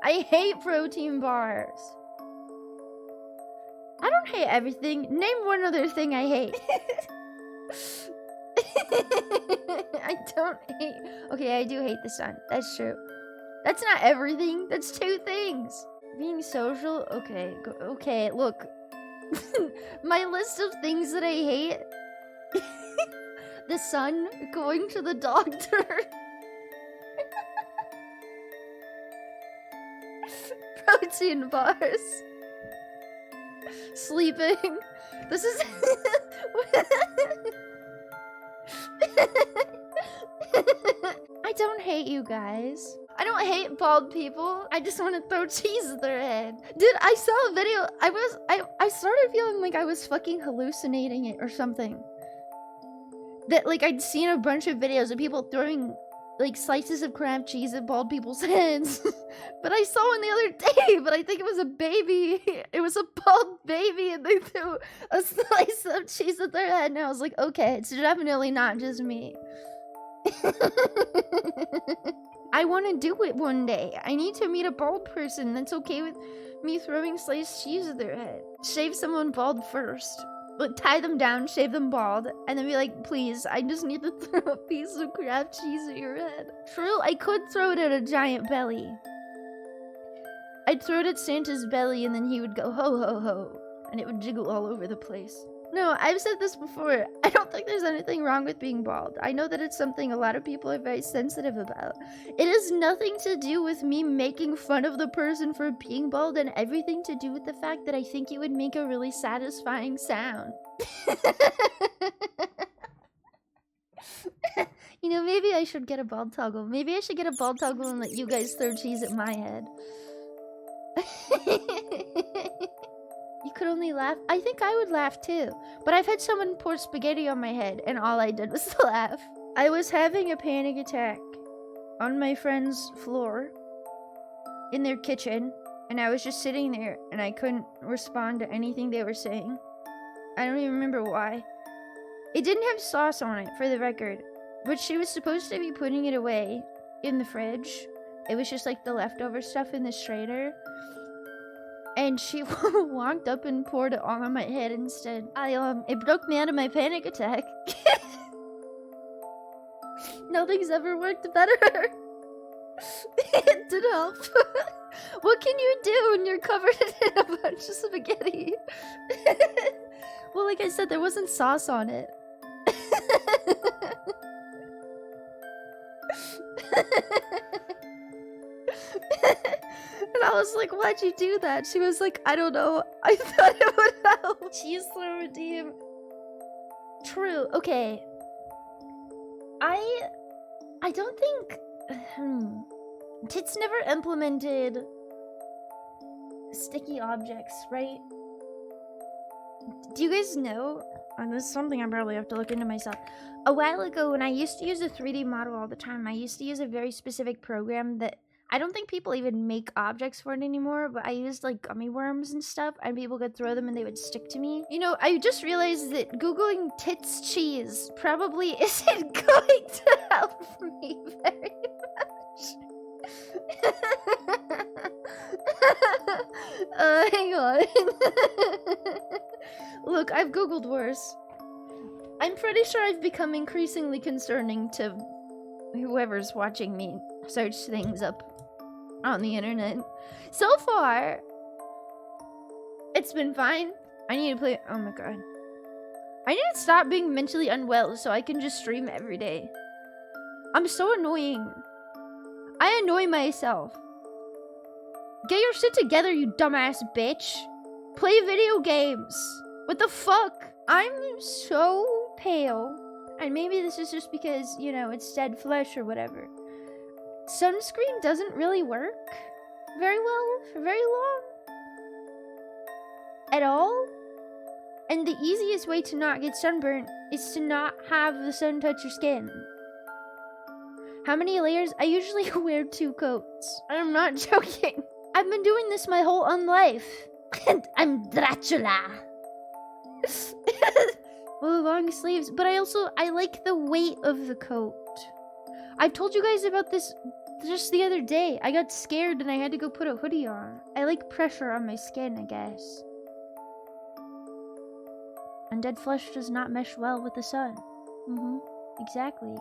I hate protein bars. I don't hate everything. Name one other thing I hate. I don't hate... Okay, I do hate the sun. That's true. That's not everything. That's 2 things. Being social? Okay, okay, look. My list of things that I hate. The sun, going to the doctor. Protein bars. Sleeping. This is... I don't hate you guys. I don't hate bald people. I just want to throw cheese at their head. Dude, I saw a video. I started feeling like I was fucking hallucinating it or something. That, like, I'd seen a bunch of videos of people throwing, like, slices of Kraft cheese at bald people's heads. But I saw one the other day, but I think it was a baby. It was a bald baby, and they threw a slice of cheese at their head, and I was like, okay, it's definitely not just me. I want to do it one day. I need to meet a bald person that's okay with me throwing sliced cheese at their head. Shave someone bald first. Like, tie them down, shave them bald, and then be like, please, I just need to throw a piece of Kraft cheese at your head. True, I could throw it at a giant belly. I'd throw it at Santa's belly, and then he would go, ho, ho, ho, and it would jiggle all over the place. No, I've said this before. I don't think there's anything wrong with being bald. I know that it's something a lot of people are very sensitive about. It has nothing to do with me making fun of the person for being bald and everything to do with the fact that I think it would make a really satisfying sound. You know, maybe I should get a bald toggle. Maybe I should get a bald toggle and let you guys throw cheese at my head. You could only laugh? I think I would laugh too. But I've had someone pour spaghetti on my head and all I did was laugh. I was having a panic attack on my friend's floor in their kitchen, and I was just sitting there and I couldn't respond to anything they were saying. I don't even remember why. It didn't have sauce on it, for the record, but she was supposed to be putting it away in the fridge. It was just like the leftover stuff in the strainer. And she walked up and poured it all on my head instead. It broke me out of my panic attack. Nothing's ever worked better. It did help. What can you do when you're covered in a bunch of spaghetti? Well, like I said, there wasn't sauce on it. And I was like, why'd you do that? She was like, I don't know. I thought it would help. Cheese throw redeem. True. Okay. I don't think... Tits never implemented sticky objects, right? Do you guys know? And this is something I probably have to look into myself. A while ago, when I used to use a 3D model all the time, I used to use a very specific program that I don't think people even make objects for it anymore, but I used like gummy worms and stuff, and people could throw them and they would stick to me. You know, I just realized that Googling tits cheese probably isn't going to help me very much. Hang on. Look, I've Googled worse. I'm pretty sure I've become increasingly concerning to whoever's watching me search things up on the internet. So far, it's been fine. I need to play... Oh my god. I need to stop being mentally unwell so I can just stream every day. I'm so annoying. I annoy myself. Get your shit together, you dumbass bitch. Play video games. What the fuck? I'm so pale. And maybe this is just because, you know, it's dead flesh or whatever. Sunscreen doesn't really work very well for very long. At all. And the easiest way to not get sunburnt is to not have the sun touch your skin. How many layers? I usually wear 2 coats. I'm not joking. I've been doing this my whole life. And I'm Dracula. Well, the long sleeves, but I like the weight of the coat. I've told you guys about this just the other day, I got scared and I had to go put a hoodie on. I like pressure on my skin, I guess. Undead flesh does not mesh well with the sun. Exactly.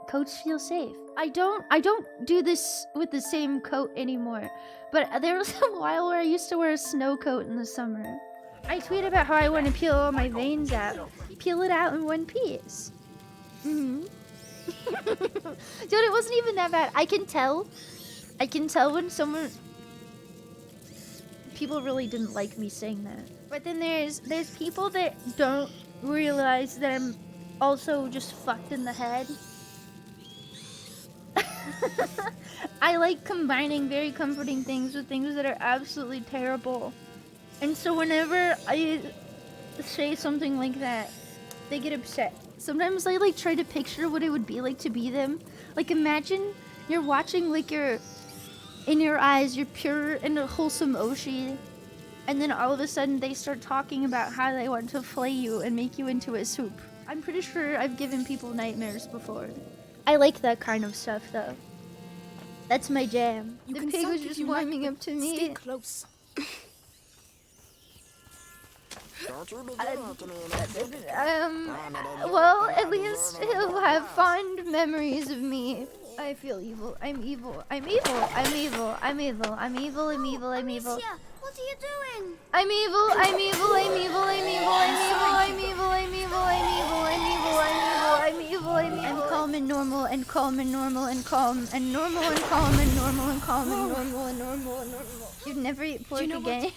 Coats feel safe. I don't do this with the same coat anymore. But there was a while where I used to wear a snow coat in the summer. I tweet about how I want to peel all my veins out. Peel it out in one piece. Dude, it wasn't even that bad. I can tell when people really didn't like me saying that. But then there's people that don't realize that I'm also just fucked in the head. I like combining very comforting things with things that are absolutely terrible. And so whenever I say something like that, they get upset. Sometimes I like try to picture what it would be like to be them. Like imagine you're watching like in your eyes, you're pure and a wholesome Oshi. And then all of a sudden they start talking about how they want to flay you and make you into a soup. I'm pretty sure I've given people nightmares before. I like that kind of stuff though. That's my jam. The pig was just warming up to me. Stay close. Well, at least he'll have fond memories of me. I feel evil. I'm evil. I'm evil. I'm evil. I'm evil. I'm evil. I'm evil. I'm evil. What are you doing? I'm evil. I'm evil. I'm evil. I'm evil. I'm evil. I'm evil. I'm evil. I'm evil. I'm evil. I'm evil. I'm evil. I'm calm and normal and calm and normal and calm and normal and calm and normal and calm and normal and normal and normal. You'd never eat pork again.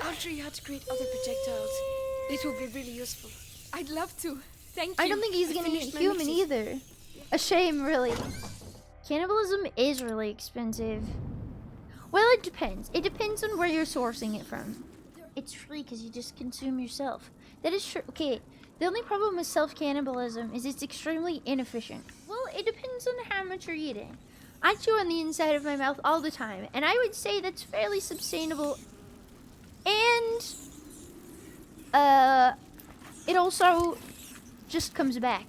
I'll show you how to create other projectiles. It will be really useful. I'd love to. Thank you. I don't think he's gonna eat human either. A shame, really. Cannibalism is really expensive. Well, it depends. It depends on where you're sourcing it from. It's free because you just consume yourself. That is true. Okay, the only problem with self-cannibalism is it's extremely inefficient. Well, it depends on how much you're eating. I chew on the inside of my mouth all the time, and I would say that's fairly sustainable. And, it also just comes back.